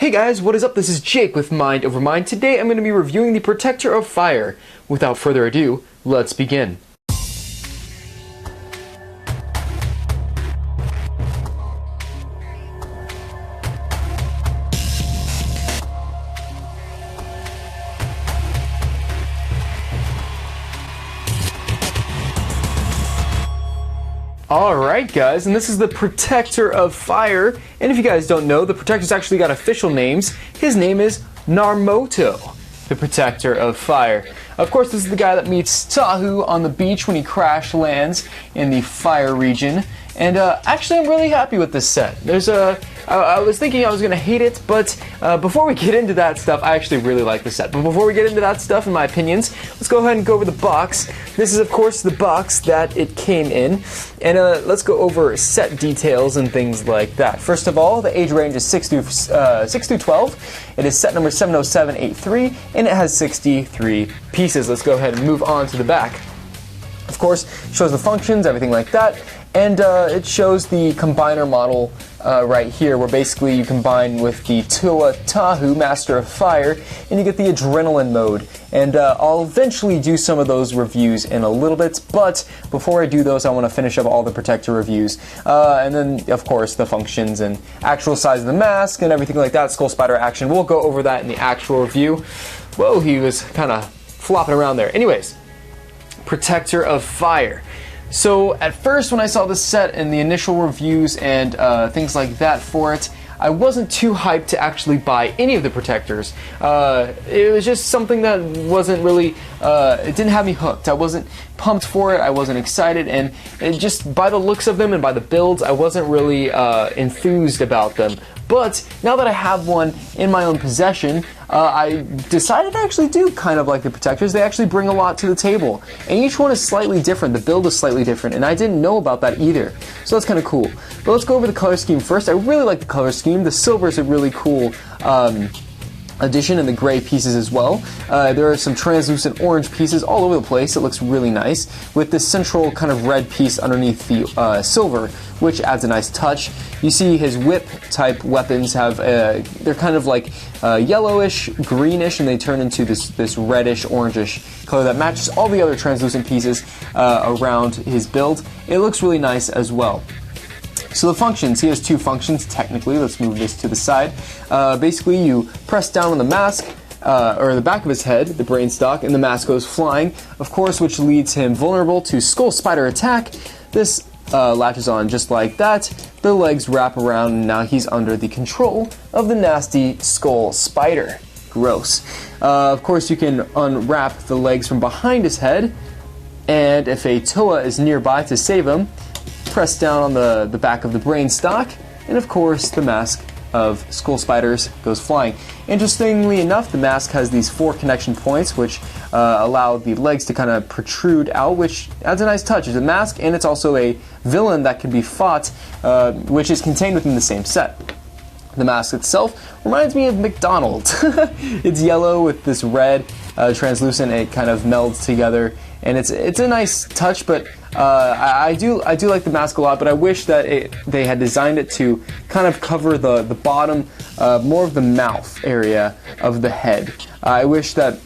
Hey guys, what is up? This is Jake with Mind Over Mind. Today I'm going to be reviewing the Protector of Fire. Without further ado, let's begin. Alright guys, and this is the Protector of Fire, and if you guys don't know, the Protector's actually got official names. His name is Narmoto, the Protector of Fire. Of course, this is the guy that meets Tahu on the beach when he crash lands in the fire region, and actually I'm really happy with this set. I was thinking I was going to hate it, but before we get into that stuff, I actually really like the set. But before we get into that stuff, in my opinions, let's go ahead and go over the box. This is, of course, the box that it came in, and let's go over set details and things like that. First of all, the age range is 6 through 12. It is set number 70783, and it has 63 pieces. Let's go ahead and move on to the back. Of course, it shows the functions, everything like that, and it shows the combiner model right here, where basically you combine with the Tahu, Master of Fire, and you get the Adrenaline mode. And I'll eventually do some of those reviews in a little bit, but before I do those, I want to finish up all the Protector reviews. And then, of course, the functions and actual size of the mask and everything like that, Skull Spider action. We'll go over that in the actual review. Whoa, he was kind of flopping around there. Anyways, Protector of Fire. So at first when I saw this set and the initial reviews and things like that for it, I wasn't too hyped to actually buy any of the Protectors. It was just something that wasn't really, it didn't have me hooked. I wasn't pumped for it, I wasn't excited, and just by the looks of them and by the builds, I wasn't really enthused about them. But now that I have one in my own possession, I decided to actually do kind of like the Protectors. They actually bring a lot to the table, and each one is slightly different. The build is slightly different, and I didn't know about that either. So that's kind of cool. But let's go over the color scheme first. I really like the color scheme. The silver is a really cool addition, and the gray pieces as well. There are some translucent orange pieces all over the place. It looks really nice with this central kind of red piece underneath the silver, which adds a nice touch. You see his whip type weapons have they're kind of like yellowish, greenish, and they turn into this reddish, orangish color that matches all the other translucent pieces around his build. It looks really nice as well. So the functions, he has two functions technically. Let's move this to the side. Basically you press down on the mask, or the back of his head, the brain stock, and the mask goes flying, of course, which leads him vulnerable to Skull Spider attack. This latches on just like that. The legs wrap around, and now he's under the control of the nasty Skull Spider. Gross. Of course, you can unwrap the legs from behind his head, and if a Toa is nearby to save him, press down on the back of the brain stock, and of course the mask of Skull Spiders goes flying. Interestingly enough, the mask has these 4 connection points which allow the legs to kind of protrude out, which adds a nice touch. It's a mask, and it's also a villain that can be fought, which is contained within the same set. The mask itself reminds me of McDonald's. It's yellow with this red translucent. It kind of melds together, and it's a nice touch. But I do like the mask a lot. But I wish that they had designed it to kind of cover the bottom, more of the mouth area of the head. I wish that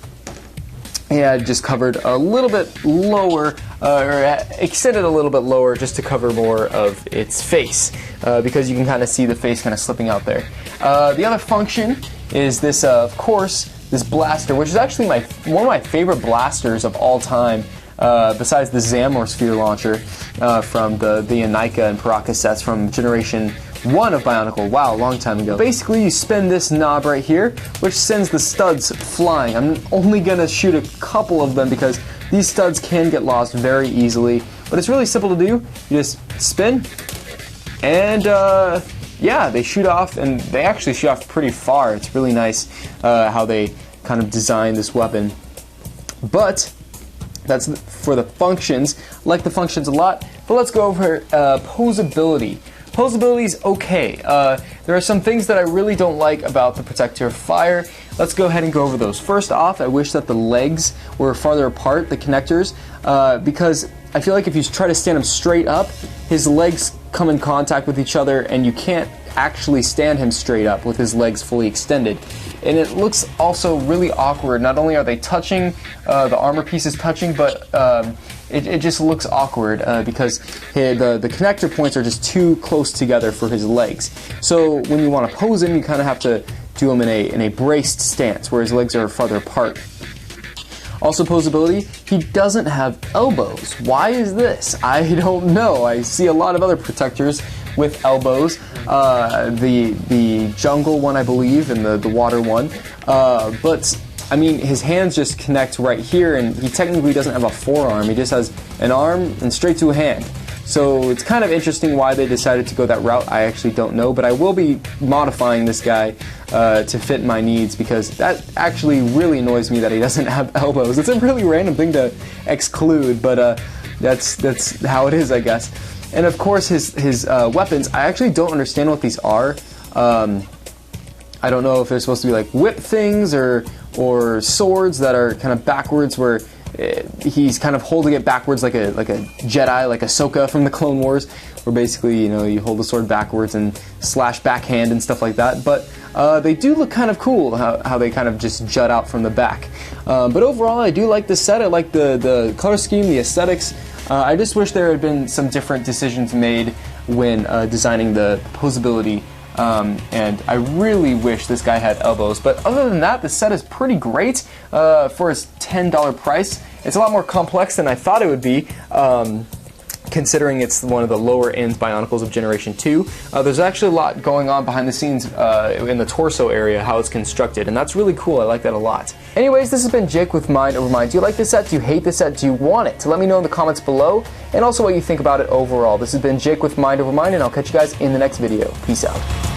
it had just covered a little bit lower, or extended a little bit lower, just to cover more of its face, because you can kind of see the face kind of slipping out there. The other function is this, of course, this blaster, which is actually one of my favorite blasters of all time, besides the Zamor Sphere launcher from the Bionicle and Paraka sets from Generation 1 of Bionicle. Wow, a long time ago. Basically, you spin this knob right here, which sends the studs flying. I'm only gonna shoot a couple of them because these studs can get lost very easily, but it's really simple to do. You just spin, and yeah, they shoot off, and they actually shoot off pretty far. It's really nice how they kind of design this weapon. But that's for the functions. I like the functions a lot, but let's go over posability. Posability is okay. There are some things that I really don't like about the Protector of Fire. Let's go ahead and go over those. First off, I wish that the legs were farther apart, the connectors, because I feel like if you try to stand him straight up, his legs come in contact with each other, and you can't actually stand him straight up with his legs fully extended. And it looks also really awkward. Not only are they touching, the armor piece is touching, but it just looks awkward because the connector points are just too close together for his legs. So when you want to pose him, you kind of have to do him in a braced stance where his legs are farther apart. Also posability, he doesn't have elbows. Why is this? I don't know. I see a lot of other protectors with elbows. The jungle one, I believe, and the water one. But I mean, his hands just connect right here, and he technically doesn't have a forearm. He just has an arm and straight to a hand. So it's kind of interesting why they decided to go that route. I actually don't know, but I will be modifying this guy to fit my needs, because that actually really annoys me that he doesn't have elbows. It's a really random thing to exclude, but that's how it is, I guess. And of course, his weapons, I actually don't understand what these are. I don't know if they're supposed to be like whip things or swords that are kind of backwards, where he's kind of holding it backwards like a Jedi, like Ahsoka from the Clone Wars, where basically, you know, you hold the sword backwards and slash backhand and stuff like that. But they do look kind of cool, how they kind of just jut out from the back. But overall, I do like the set. I like the color scheme, the aesthetics. I just wish there had been some different decisions made when designing the posability. And I really wish this guy had elbows. But other than that, the set is pretty great for his $10 price. It's a lot more complex than I thought it would be, considering it's one of the lower end Bionicles of Generation 2. There's actually a lot going on behind the scenes in the torso area, how it's constructed, and that's really cool. I like that a lot. Anyways, this has been Jake with Mind Over Mind. Do you like this set? Do you hate this set? Do you want it? Let me know in the comments below, and also what you think about it overall. This has been Jake with Mind Over Mind, and I'll catch you guys in the next video. Peace out.